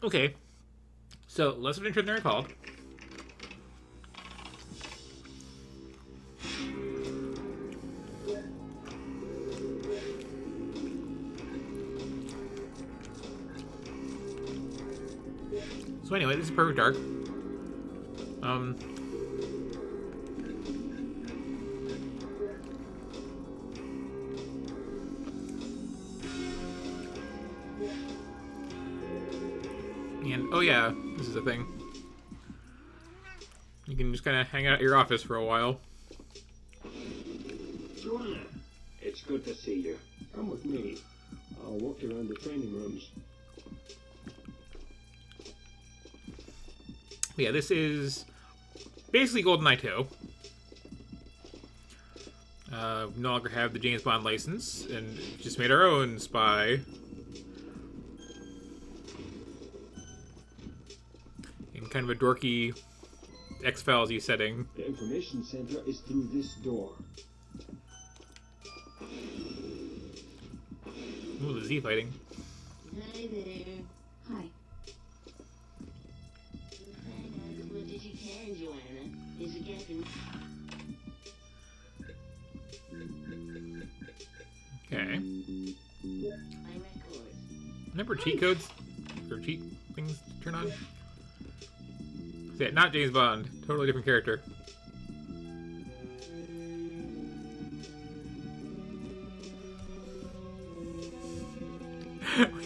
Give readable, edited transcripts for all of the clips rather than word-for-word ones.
Okay, so less adventure than I recalled. So anyway, this is Perfect Dark. Um, and oh yeah, this is a thing. You can just kind of hang out at your office for a while. Joanna, it's good to see you. Come with me. I'll walk you around the training rooms. Yeah, this is basically GoldenEye 2. No longer have the James Bond license, and just made our own spy. In kind of a dorky X-Files-y setting. The information center is through this door. Ooh, the Z fighting. Hi there. Hi. What did you can, Joanna? Is it getting... Okay. My records. Remember cheat codes? Or cheat things to turn on? Yeah, not James Bond. Totally different character.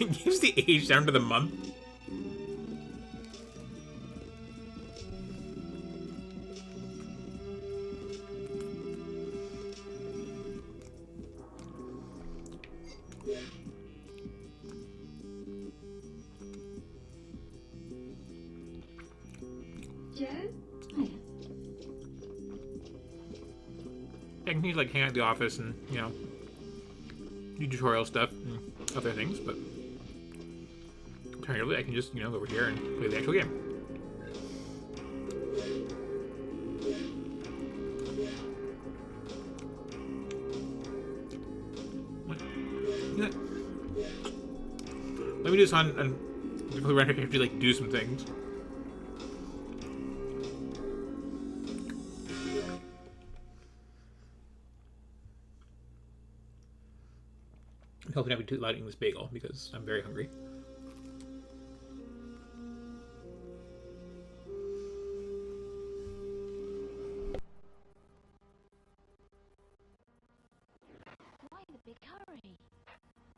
It gives the age down to the month. Joe? Hiya. I can like hang out at the office and, you know, do tutorial stuff and other things, but alternatively I can just, you know, go over here and play the actual game. Let me do this on difficult render. I have to like do some things. I'm hoping I have a too loud English bagel because I'm very hungry. Why the big hurry?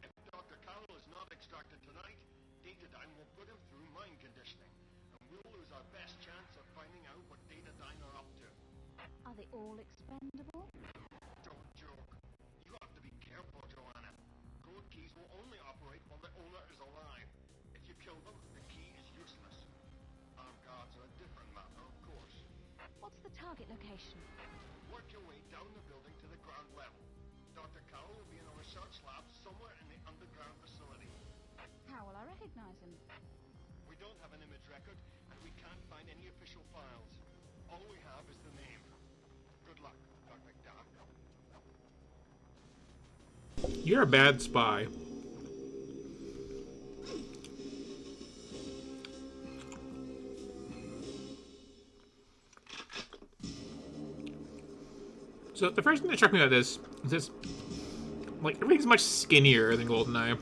If Dr. Carroll is not extracted tonight, Datadyne will put him through mind conditioning, and we'll lose our best chance of finding out what Datadyne are up to. Are they all expendable? Don't joke. You have to be careful, Joanna. Code keys will only operate while the owner is alive. If you kill them, the key is useless. Armed guards are a different matter, of course. What's the target location? Work your way down the building to the ground level. Dr. Carroll will be in a research lab somewhere in the underground facility. How will I recognize him? We don't have an image record, and we can't find any official files. All we have is the name. Good luck, Dr. McDonough. You're a bad spy. So the first thing that struck me about this is this, like, everything's much skinnier than GoldenEye.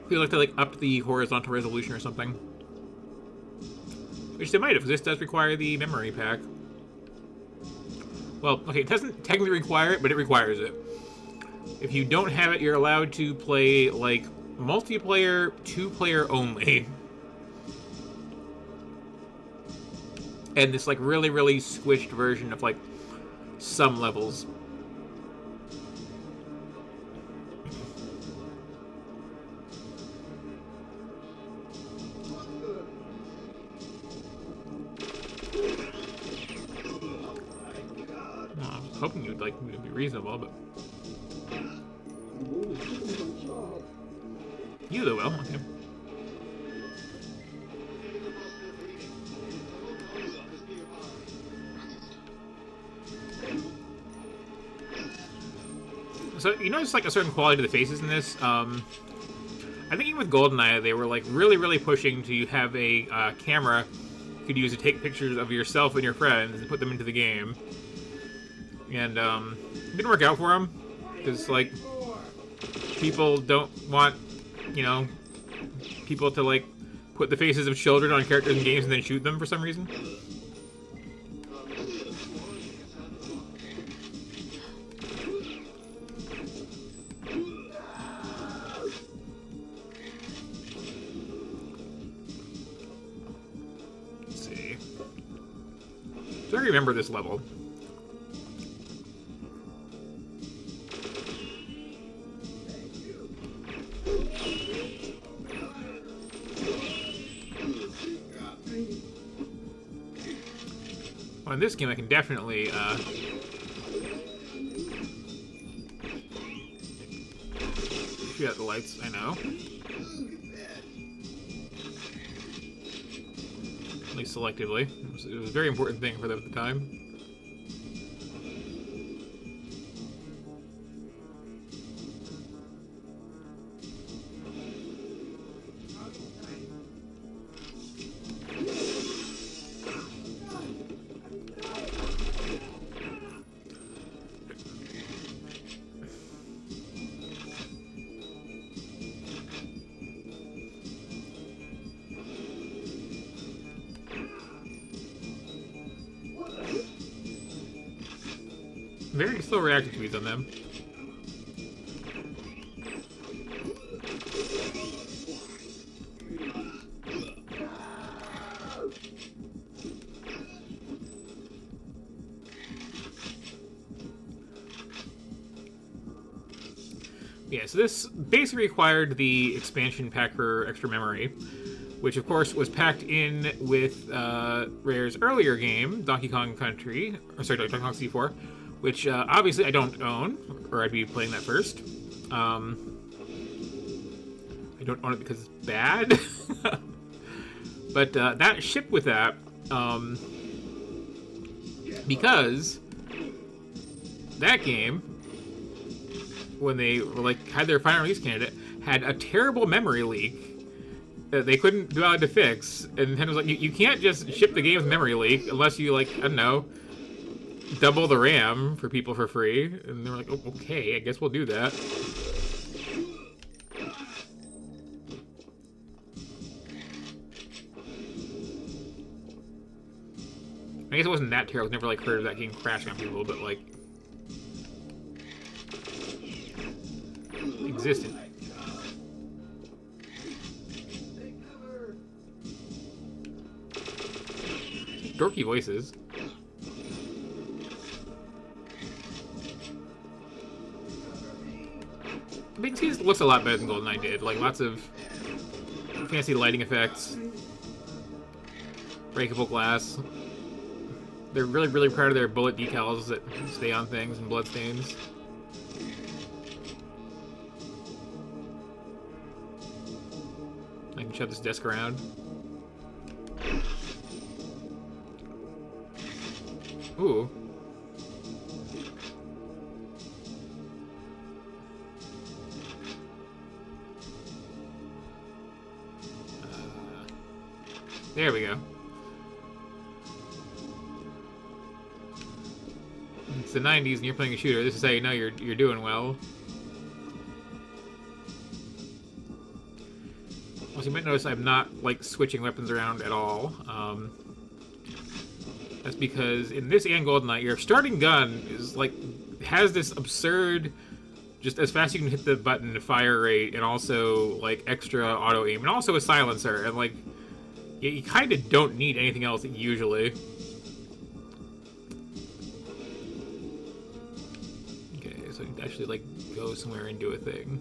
I feel like they like upped the horizontal resolution or something. Which they might have, because this does require the memory pack. Well, okay, it doesn't technically require it, but it requires it. If you don't have it, you're allowed to play, like, multiplayer, 2-player only. And this, like, really, really squished version of, like, some levels. Well, I was hoping you'd, like, be reasonable, but... You though, well, okay. So, you notice, like, a certain quality to the faces in this? I think even with GoldenEye, they were like really pushing to have a camera you could use to take pictures of yourself and your friends and put them into the game. And it didn't work out for them because like people don't want, you know, people to like put the faces of children on characters in games and then shoot them for some reason. I remember this level. Well, in this game, I can definitely shoot out the lights. I know. At least selectively. It was a very important thing for them at the time. Very slow reaction speeds on them. Yeah, so this basically required the expansion pack for extra memory, which of course was packed in with Rare's earlier game, Donkey Kong Country, or sorry, Donkey Kong 64, which obviously I don't own, or I'd be playing that first. I don't own it because it's bad. But that shipped with that because that game, when they were like had their final release candidate, had a terrible memory leak that they couldn't be allowed to fix. And Nintendo was like, you can't just ship the game with memory leak unless you, like, I don't know, double the RAM for people for free. And they were like, oh, okay, I guess we'll do that. I guess it wasn't that terrible. I've never, like, heard of that game crashing on people, but, like, existed. Dorky voices. Big T's looks a lot better than GoldenEye did. Like, lots of fancy lighting effects. Breakable glass. They're really, really proud of their bullet decals that stay on things and blood stains. I can shove this desk around. Ooh. There we go. It's the 90s and you're playing a shooter. This is how you know you're doing well. Also, you might notice I'm not, like, switching weapons around at all. That's because in this and GoldenEye, your starting gun is, like, has this absurd, just as fast as you can hit the button, fire rate, and also, like, extra auto aim, and also a silencer, and, like, you kind of don't need anything else usually. Okay, so you actually, like, go somewhere and do a thing.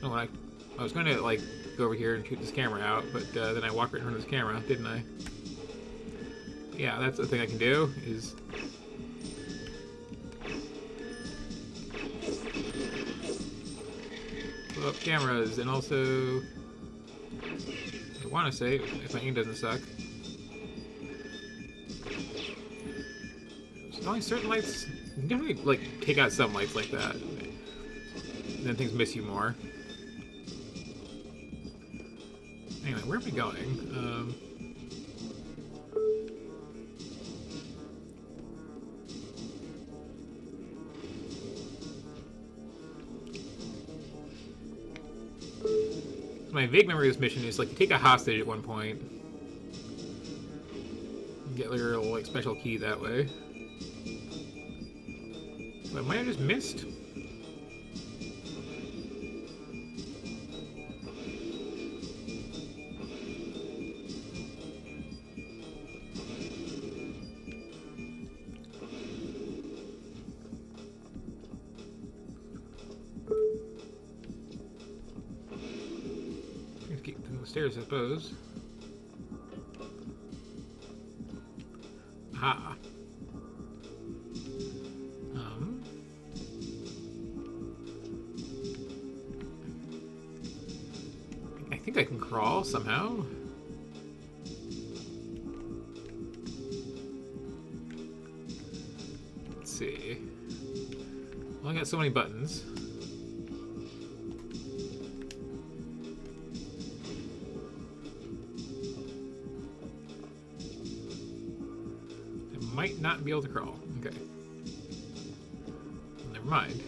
Oh, I was going to, like, go over here and shoot this camera out, but then I walked right in front of this camera, didn't I? Yeah, that's the thing I can do, is... blow up cameras, and also... I want to say, if my aim doesn't suck. So only certain lights... You can definitely, like, take out some lights like that. And then things miss you more. Anyway, where are we going? My vague memory of this mission is like you take a hostage at one point, and get your little like special key that way. But might have just missed. Keep them stairs, I suppose. Aha. I think I can crawl somehow. Let's see. Well, I got so many buttons. Might not be able to crawl. Okay. Never mind.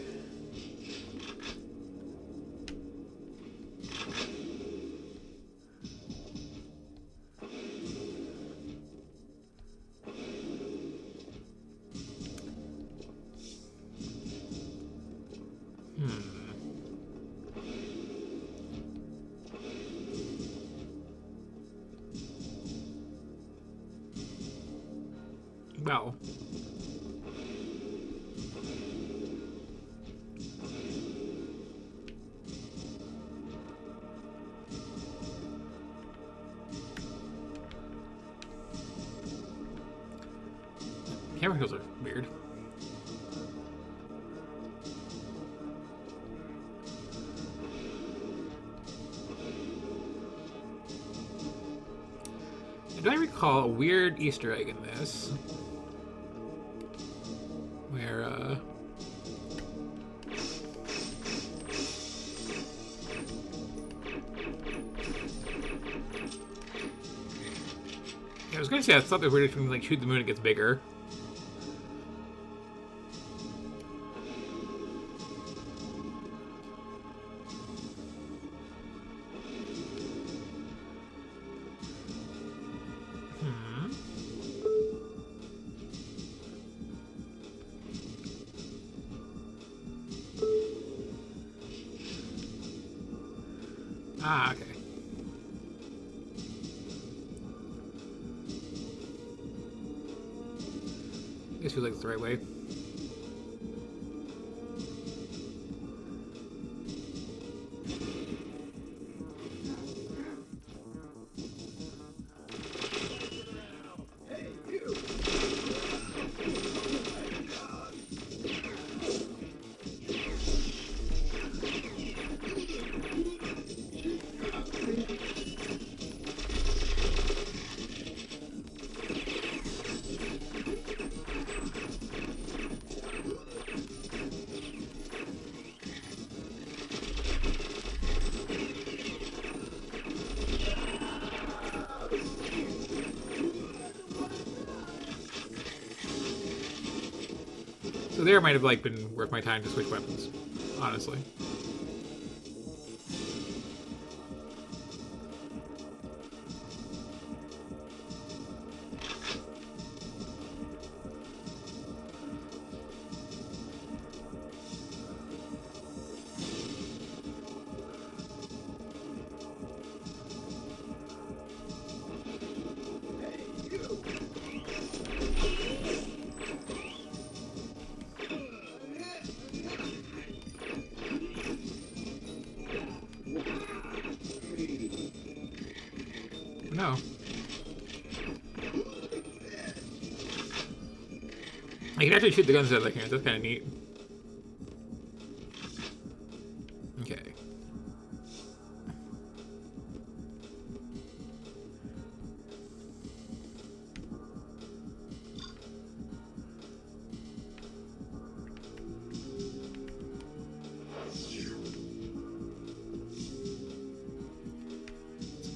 Well. Camera hills are weird. Do I recall a weird Easter egg in this? Where, I was gonna say I thought they were just gonna like shoot the moon, it gets bigger. Ah, okay. This feels like it's the right way. So there might have like been worth my time to switch weapons, honestly. No. I can actually shoot the guns out of the hands. That's kind of neat. Okay.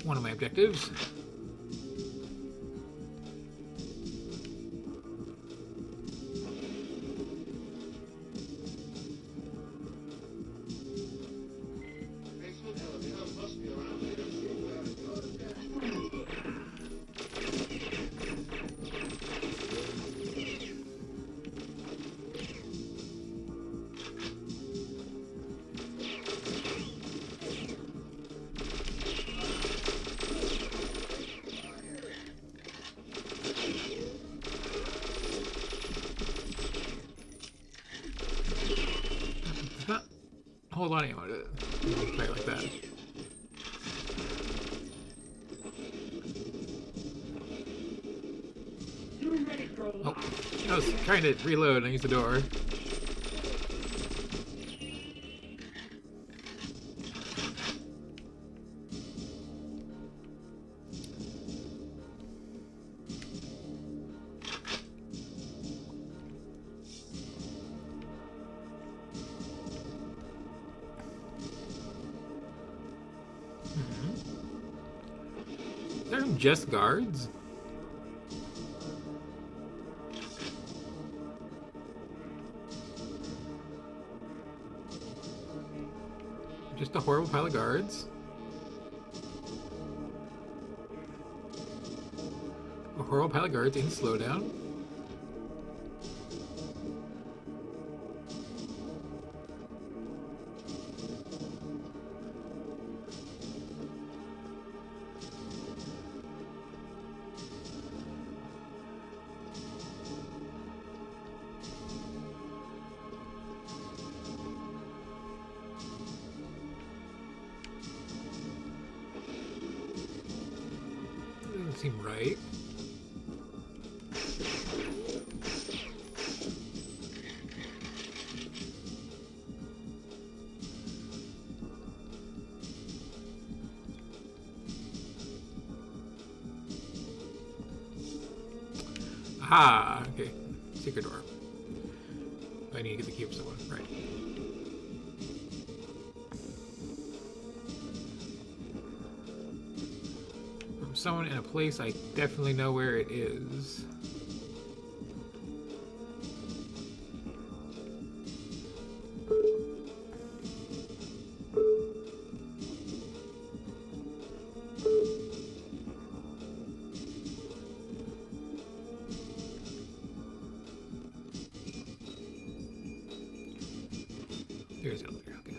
one of my objectives. Basement elevator must be around here somewhere. There's not a whole lot of ammo to fight like that. Oh, I was trying to reload and I used the door. They're just guards? Just a horrible pile of guards? A horrible pile of guards in slowdown? Doesn't seem right. Ah, okay. Secret door. I need to get the key from someone. Right. From someone in a place I definitely know where it is. There's the elevator. Okay.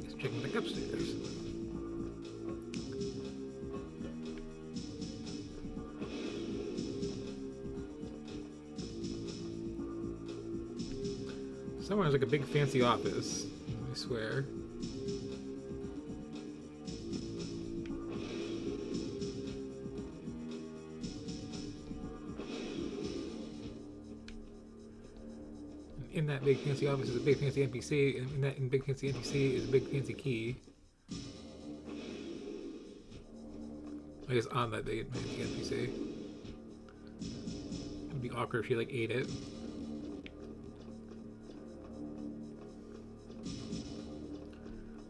Just checking back upstairs. Somewhere there's like a big fancy office, I swear. In that big fancy office is a big fancy NPC, and in that big fancy NPC is a big fancy key. I guess on that big fancy NPC. It would be awkward if she like ate it.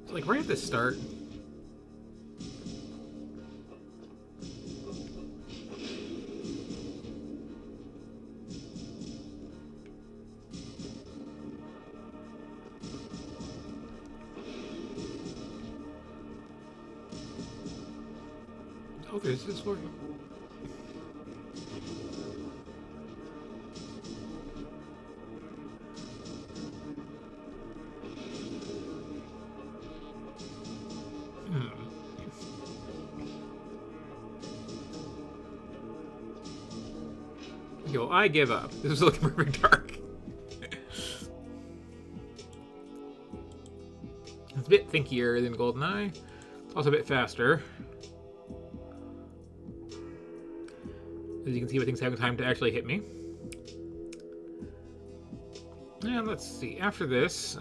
So like right at the start. Oh, there's this one. Okay, well, I give up. This is looking very dark. It's a bit thinkier than GoldenEye. It's also a bit faster. As you can see, everything's having time to actually hit me. And let's see. After this,